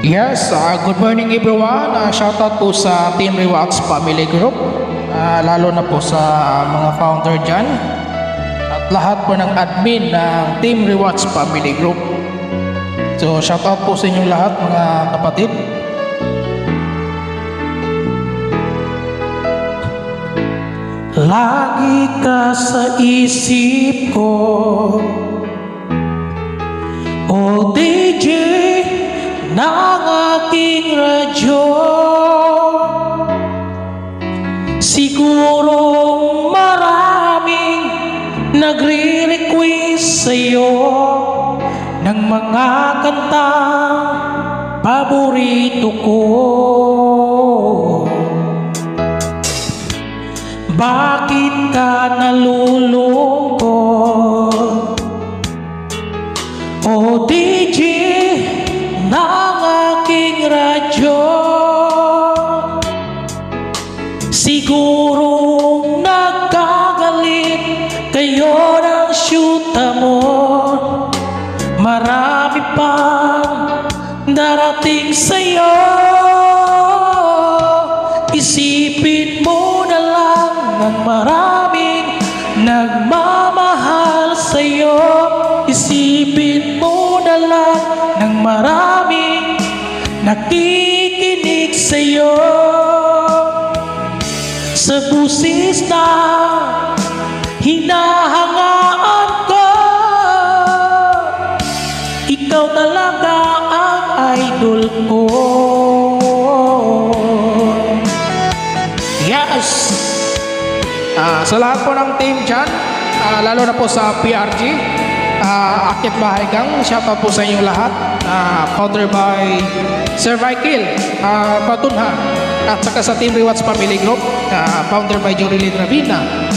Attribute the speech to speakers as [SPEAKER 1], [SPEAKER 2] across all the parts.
[SPEAKER 1] Yes, good morning everyone. Shoutout po sa Team Rewards Family Group, lalo na po sa mga founder dyan at lahat po ng admin ng Team Rewards Family Group. So shoutout po sa inyong lahat mga kapatid. Lagi ka sa isip ko, oh DJ ng aking radyo. Sigurong maraming nagre-request sa'yo ng mga kantang paborito ko. Bakit ka nalulungkot, o DJ ng aking radyo? Sigurong nagkagalit kayo ng syuta mo. Marami pang darating sa'yo. Isipin mo na lang ng maraming nagmamahal sa'yo. Isipin mo na lang ng maraming nakikinig sa'yo. Sa busis na hinahangaan ko, ikaw talaga ang idol ko. Yes! Sa lahat po ng team dyan, lalo na po sa PRG, Akit Bahay Gang, shoutout po sa inyong lahat. Founder by Sir Michael Batunha, at saka sa Team Rewards Family Group, founder by Jorilyn Ravina,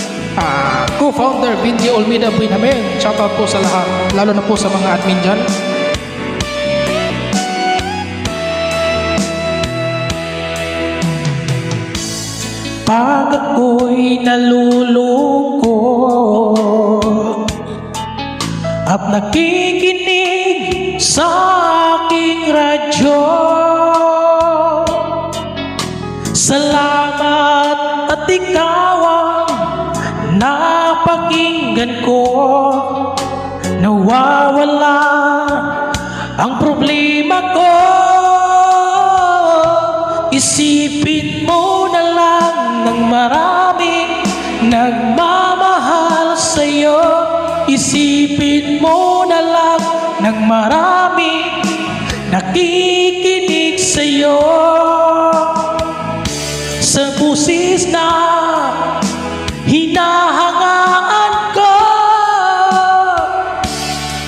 [SPEAKER 1] co-founder Vinji Olmida Buinamen. Shoutout po sa lahat, lalo na po sa mga admin dyan. Pag ako'y nalulungkot at nakikinig sa aking radyo, salamat at ikaw ang napakinggan ko. Nawawala ang problema ko. Isipin mo na lang ng maraming nagmamahal sa'yo. Isipin mo na lang ng maraming nakikinig sa'yo. Sa busis na hinahangaan ko,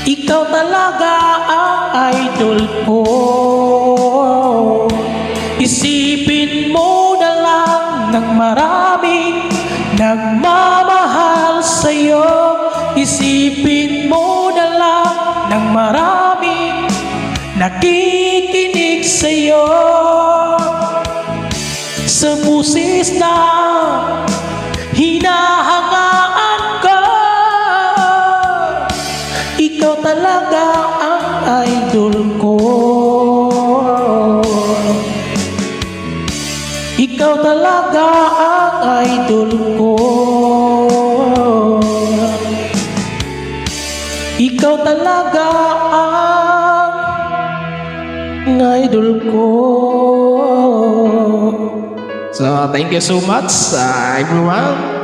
[SPEAKER 1] ikaw talaga ang idol ko. Isipin mo na lang ng maraming nagmamahal sa'yo. Isipin mo na lang ng maraming nakikinig sa'yo. Sa busis na hinahangaan ko, ikaw talaga ang idol ko. Ikaw talaga ang idol ko. Ikaw talaga ang idol ko. So, thank you so much, everyone.